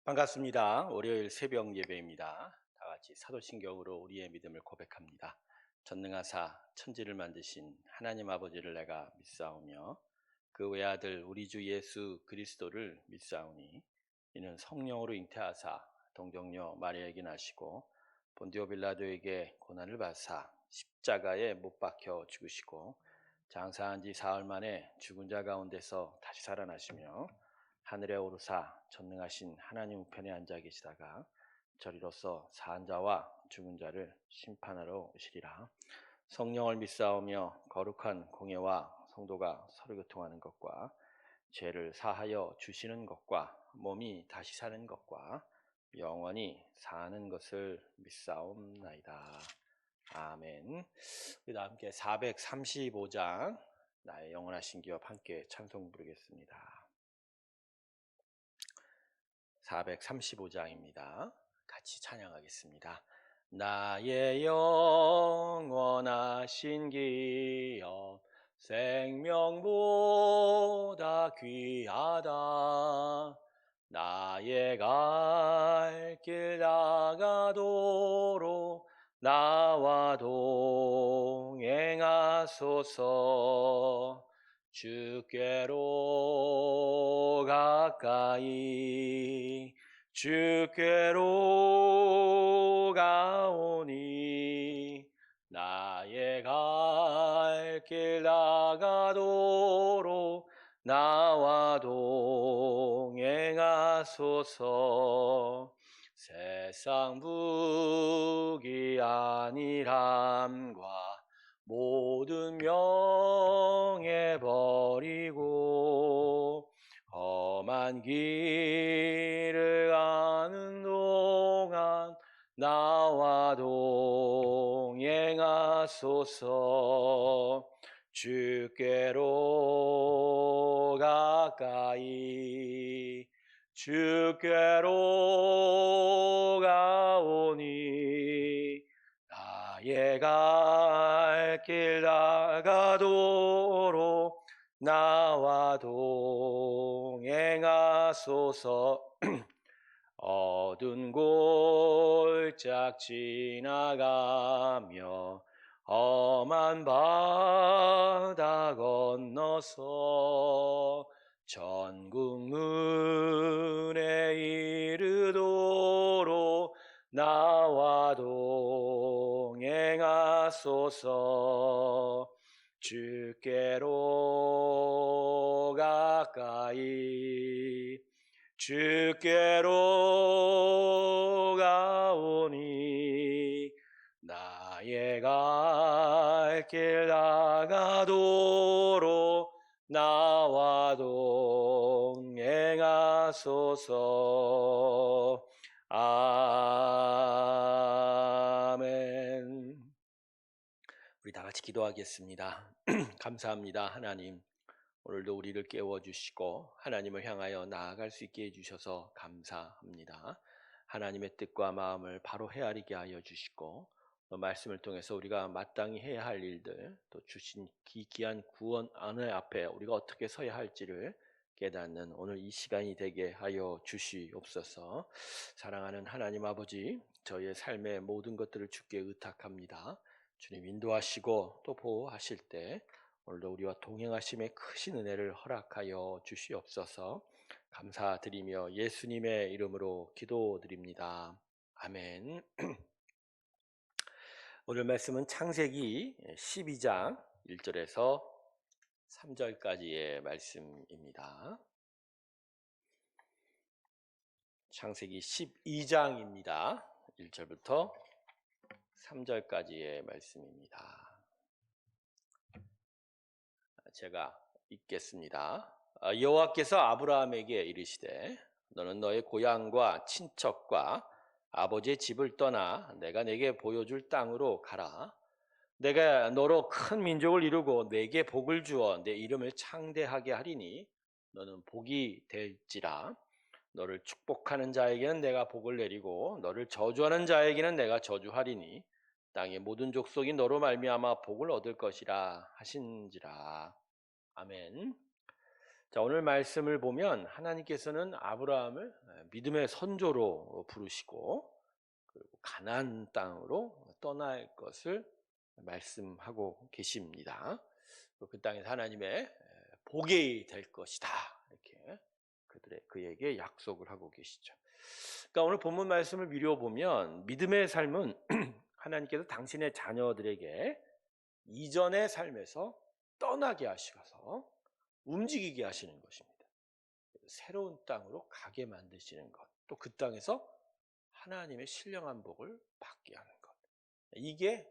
반갑습니다. 월요일 새벽 예배입니다. 다 같이 사도신경으로 우리의 믿음을 고백합니다. 전능하사 천지를 만드신 하나님 아버지를 내가 믿사오며 그 외아들 우리 주 예수 그리스도를 믿사오니 이는 성령으로 잉태하사 동정녀 마리아에게 나시고 본디오 빌라도에게 고난을 받사 십자가에 못 박혀 죽으시고 장사한 지 사흘 만에 죽은 자 가운데서 다시 살아나시며 하늘에 오르사 전능하신 하나님 우편에 앉아 계시다가 저리로서 사한 자와 죽은 자를 심판하러 오시리라. 성령을 믿사오며 거룩한 공예와 성도가 서로 교통하는 것과 죄를 사하여 주시는 것과 몸이 다시 사는 것과 영원히 사는 것을 믿사옵나이다. 아멘. 우리 다 함께 435장 나의 영원하신 기업 함께 찬송 부르겠습니다. 435장입니다. 같이 찬양하겠습니다. 나의 영원하신 기업 생명보다 귀하다. 나의 갈 길 나가도록 나와 동행하소서. 주께로 가까이 주께로 가오니 나의 갈 길 나가도록 나와 동행하소서. 세상 부귀 안일함과 모든 명예 버리고 험한 길을 가는 동안 나와 동행하소서. 주께로 가까이 주께로 가오니 나의 갈 길 나가도록 나와 동행하소서. 어두운 골짝 지나가며 험한 바다 건너서 천국 문에 이르도록 나와 동행하소서. 주께로 가까이 주께로 가오니 나의 갈 길 나가도록 나와 동행하소서. 아멘. 우리 다 같이 기도하겠습니다. 감사합니다. 하나님, 오늘도 우리를 깨워주시고 하나님을 향하여 나아갈 수 있게 해주셔서 감사합니다. 하나님의 뜻과 마음을 바로 헤아리게 하여 주시고 또 말씀을 통해서 우리가 마땅히 해야 할 일들, 또 주신 귀한 구원 안의 앞에 우리가 어떻게 서야 할지를 깨닫는 오늘 이 시간이 되게 하여 주시옵소서. 사랑하는 하나님 아버지, 저의 삶의 모든 것들을 주께 의탁합니다. 주님 인도하시고 또 보호하실 때 오늘도 우리와 동행하심의 크신 은혜를 허락하여 주시옵소서. 감사드리며 예수님의 이름으로 기도드립니다. 아멘. 오늘 말씀은 창세기 12장 1절에서 3절까지의 말씀입니다. 창세기 12장입니다. 1절부터 3절까지의 말씀입니다. 제가 읽겠습니다. 여호와께서 아브라함에게 이르시되 너는 너의 고향과 친척과 아버지의 집을 떠나 내가 내게 보여줄 땅으로 가라. 내가 너로 큰 민족을 이루고 내게 복을 주어 내 이름을 창대하게 하리니 너는 복이 될지라. 너를 축복하는 자에게는 내가 복을 내리고 너를 저주하는 자에게는 내가 저주하리니 땅의 모든 족속이 너로 말미암아 복을 얻을 것이라 하신지라. 아멘. 자, 오늘 말씀을 보면 하나님께서는 아브라함을 믿음의 선조로 부르시고 그리고 가나안 땅으로 떠날 것을 말씀하고 계십니다. 그 땅에서 하나님의 복이 될 것이다. 이렇게 그에게 약속을 하고 계시죠. 그러니까 오늘 본문 말씀을 미루어 보면 믿음의 삶은 하나님께서 당신의 자녀들에게 이전의 삶에서 떠나게 하시고서 움직이게 하시는 것입니다. 새로운 땅으로 가게 만드시는 것, 또 그 땅에서 하나님의 신령한 복을 받게 하는 것. 이게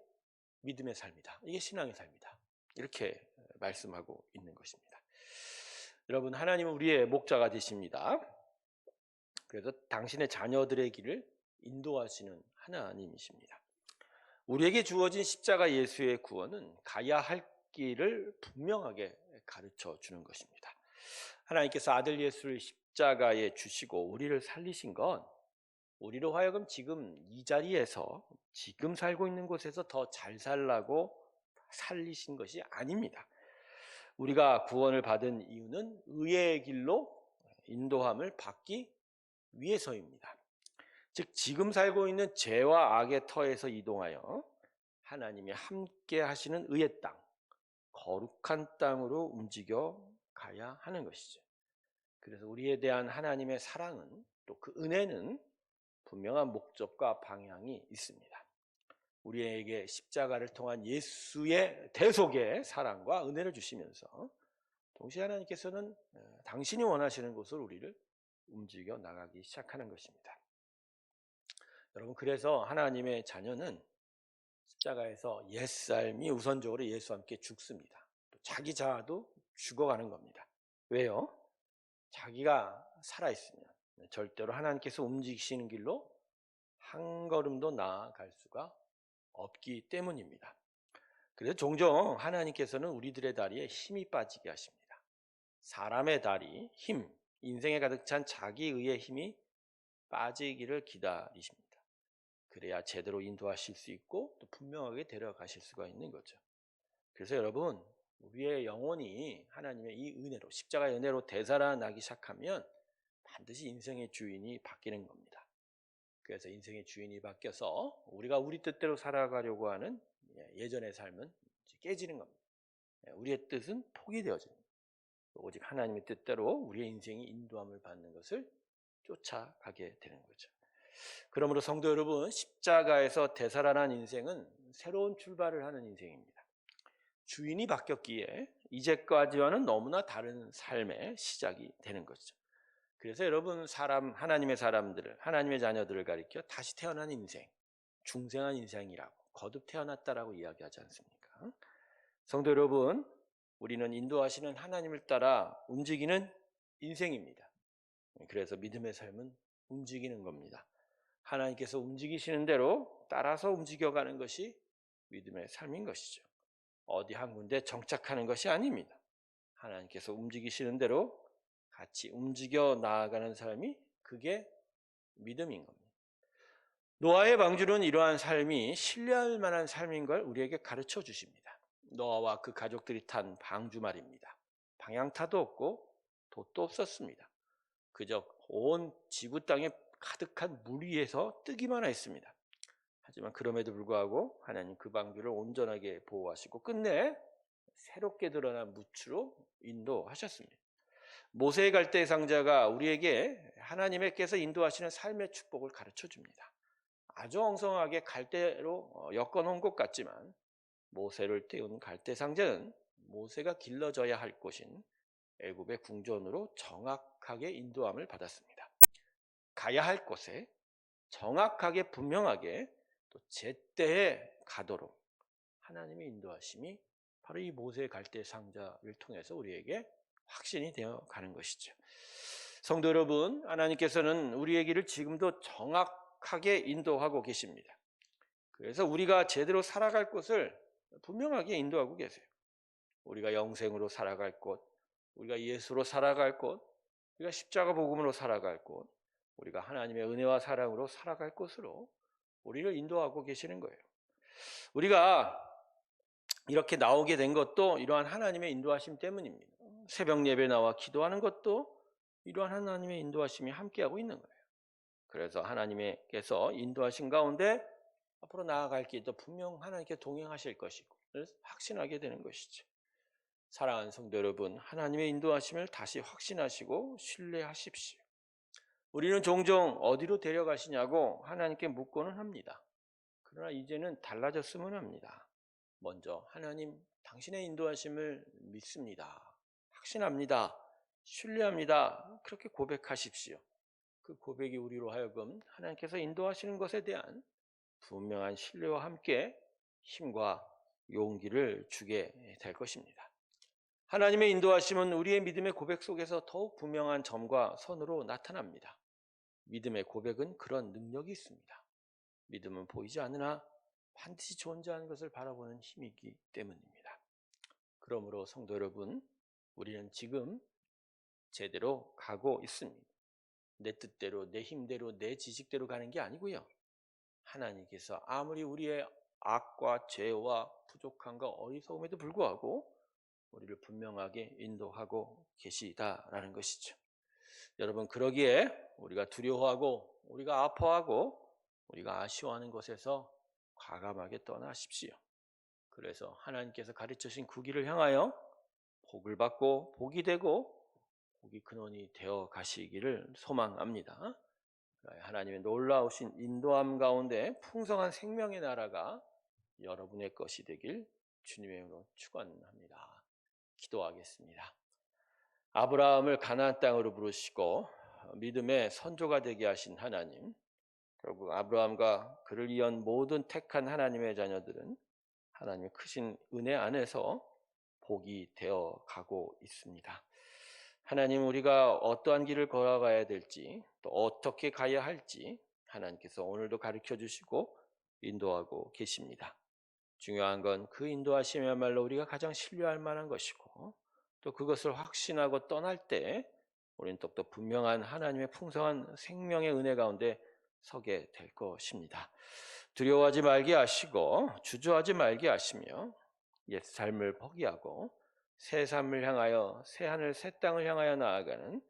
믿음의 삶이다. 이게 신앙의 삶이다. 이렇게 말씀하고 있는 것입니다. 여러분, 하나님은 우리의 목자가 되십니다. 그래서 당신의 자녀들의 길을 인도하시는 하나님이십니다. 우리에게 주어진 십자가 예수의 구원은 가야 할 길을 분명하게 가르쳐 주는 것입니다. 하나님께서 아들 예수를 십자가에 주시고 우리를 살리신 건 우리로 하여금 지금 이 자리에서 지금 살고 있는 곳에서 더 잘 살라고 살리신 것이 아닙니다. 우리가 구원을 받은 이유는 의의 길로 인도함을 받기 위해서입니다. 즉 지금 살고 있는 죄와 악의 터에서 이동하여 하나님이 함께 하시는 의의 땅, 거룩한 땅으로 움직여 가야 하는 것이죠. 그래서 우리에 대한 하나님의 사랑은 또 그 은혜는 분명한 목적과 방향이 있습니다. 우리에게 십자가를 통한 예수의 대속의 사랑과 은혜를 주시면서 동시에 하나님께서는 당신이 원하시는 곳으로 우리를 움직여 나가기 시작하는 것입니다. 여러분, 그래서 하나님의 자녀는 십자가에서 옛삶이 우선적으로 예수와 함께 죽습니다. 또 자기 자아도 죽어가는 겁니다. 왜요? 자기가 살아있으면 절대로 하나님께서 움직이시는 길로 한 걸음도 나아갈 수가 없기 때문입니다. 그래서 종종 하나님께서는 우리들의 다리에 힘이 빠지게 하십니다. 사람의 다리, 힘, 인생에 가득 찬 자기의의 힘이 빠지기를 기다리십니다. 그래야 제대로 인도하실 수 있고 또 분명하게 데려가실 수가 있는 거죠. 그래서 여러분, 우리의 영혼이 하나님의 이 은혜로, 십자가의 은혜로 되살아나기 시작하면 반드시 인생의 주인이 바뀌는 겁니다. 그래서 인생의 주인이 바뀌어서 우리가 우리 뜻대로 살아가려고 하는 예전의 삶은 깨지는 겁니다. 우리의 뜻은 포기되어지는 겁니다. 오직 하나님의 뜻대로 우리의 인생이 인도함을 받는 것을 쫓아가게 되는 거죠. 그러므로 성도 여러분, 십자가에서 되살아난 인생은 새로운 출발을 하는 인생입니다. 주인이 바뀌었기에 이제까지와는 너무나 다른 삶의 시작이 되는 것이죠. 그래서 여러분, 하나님의 사람들을, 하나님의 자녀들을 가리켜 다시 태어난 인생, 중생한 인생이라고, 거듭 태어났다라고 이야기하지 않습니까? 성도 여러분, 우리는 인도하시는 하나님을 따라 움직이는 인생입니다. 그래서 믿음의 삶은 움직이는 겁니다. 하나님께서 움직이시는 대로 따라서 움직여가는 것이 믿음의 삶인 것이죠. 어디 한 군데 정착하는 것이 아닙니다. 하나님께서 움직이시는 대로 같이 움직여 나아가는 삶이 그게 믿음인 겁니다. 노아의 방주는 이러한 삶이 신뢰할 만한 삶인 걸 우리에게 가르쳐 주십니다. 노아와 그 가족들이 탄 방주 말입니다. 방향타도 없고 돛도 없었습니다. 그저 온 지구 땅에 가득한 물 위에서 뜨기만 했습니다. 하지만 그럼에도 불구하고 하나님 그 방주를 온전하게 보호하시고 끝내 새롭게 드러난 무추로 인도하셨습니다. 모세의 갈대 상자가 우리에게 하나님께서 인도하시는 삶의 축복을 가르쳐 줍니다. 아주 엉성하게 갈대로 엮어놓은 것 같지만 모세를 띄운 갈대 상자는 모세가 길러져야 할 곳인 애굽의 궁전으로 정확하게 인도함을 받았습니다. 가야 할 곳에 정확하게 분명하게 또 제때에 가도록 하나님의 인도하심이 바로 이 모세의 갈대 상자를 통해서 우리에게 확신이 되어 가는 것이죠. 성도 여러분, 하나님께서는 우리의 길을 지금도 정확하게 인도하고 계십니다. 그래서 우리가 제대로 살아갈 곳을 분명하게 인도하고 계세요. 우리가 영생으로 살아갈 곳, 우리가 예수로 살아갈 곳, 우리가 십자가 복음으로 살아갈 곳, 우리가 하나님의 은혜와 사랑으로 살아갈 곳으로 우리를 인도하고 계시는 거예요. 우리가 이렇게 나오게 된 것도 이러한 하나님의 인도하심 때문입니다. 새벽 예배 나와 기도하는 것도 이러한 하나님의 인도하심이 함께하고 있는 거예요. 그래서 하나님께서 인도하신 가운데 앞으로 나아갈 길도 분명 하나님께 동행하실 것이고 확신하게 되는 것이죠. 사랑하는 성도 여러분, 하나님의 인도하심을 다시 확신하시고 신뢰하십시오. 우리는 종종 어디로 데려가시냐고 하나님께 묻고는 합니다. 그러나 이제는 달라졌으면 합니다. 먼저 하나님 당신의 인도하심을 믿습니다. 확신합니다. 신뢰합니다. 그렇게 고백하십시오. 그 고백이 우리로 하여금 하나님께서 인도하시는 것에 대한 분명한 신뢰와 함께 힘과 용기를 주게 될 것입니다. 하나님의 인도하심은 우리의 믿음의 고백 속에서 더욱 분명한 점과 선으로 나타납니다. 믿음의 고백은 그런 능력이 있습니다. 믿음은 보이지 않으나 반드시 존재하는 것을 바라보는 힘이기 때문입니다. 그러므로 성도 여러분, 우리는 지금 제대로 가고 있습니다. 내 뜻대로, 내 힘대로, 내 지식대로 가는 게 아니고요. 하나님께서 아무리 우리의 악과 죄와 부족함과 어리석음에도 불구하고 우리를 분명하게 인도하고 계시다라는 것이죠. 여러분, 그러기에 우리가 두려워하고 우리가 아파하고 우리가 아쉬워하는 것에서 과감하게 떠나십시오. 그래서 하나님께서 가르쳐주신 그 길을 향하여 복을 받고 복이 되고 복이 근원이 되어 가시기를 소망합니다. 하나님의 놀라우신 인도함 가운데 풍성한 생명의 나라가 여러분의 것이 되길 주님의 이름으로 축원합니다. 기도하겠습니다. 아브라함을 가나안 땅으로 부르시고 믿음의 선조가 되게 하신 하나님, 결국 아브라함과 그를 이은 모든 택한 하나님의 자녀들은 하나님의 크신 은혜 안에서 복이 되어 가고 있습니다. 하나님, 우리가 어떠한 길을 걸어가야 될지 또 어떻게 가야 할지 하나님께서 오늘도 가르쳐 주시고 인도하고 계십니다. 중요한 건 그 인도하심이야말로 우리가 가장 신뢰할 만한 것이고 또 그것을 확신하고 떠날 때 우리는 또 분명한 하나님의 풍성한 생명의 은혜 가운데 서게 될 것입니다. 두려워하지 말게 하시고 주저하지 말게 하시며 옛 삶을 포기하고 새 삶을 향하여 새 하늘 새 땅을 향하여 나아가는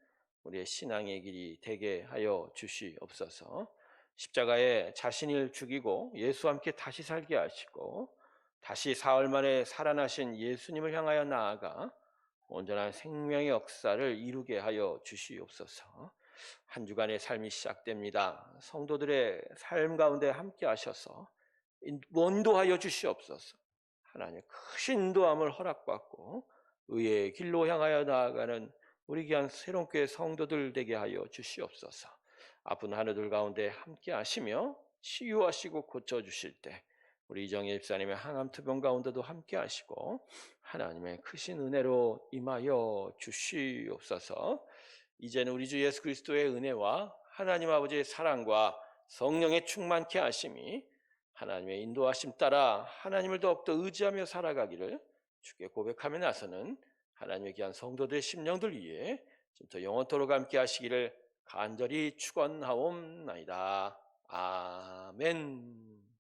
우리의 신앙의 길이 되게 하여 주시옵소서. 십자가에 자신을 죽이고 예수와 함께 다시 살게 하시고 다시 사흘 만에 살아나신 예수님을 향하여 나아가 온전한 생명의 역사를 이루게 하여 주시옵소서. 한 주간의 삶이 시작됩니다. 성도들의 삶 가운데 함께 하셔서 인도하여 주시옵소서. 하나님의 크신 인도함을 허락받고 의의 길로 향하여 나아가는 우리 귀한 새롭게 성도들 되게 하여 주시옵소서. 아픈 하늘들 가운데 함께 하시며 치유하시고 고쳐주실 때 우리 이정희 집사님의 항암투병 가운데도 함께 하시고 하나님의 크신 은혜로 임하여 주시옵소서. 이제는 우리 주 예수 그리스도의 은혜와 하나님 아버지의 사랑과 성령의 충만케 하심이 하나님의 인도하심 따라 하나님을 더욱더 의지하며 살아가기를 주께 고백하며 나서는 하나님의 귀한 성도들의 심령들 위해 지금부터 영원토록 함께 하시기를 간절히 축원하옵나이다. 아멘.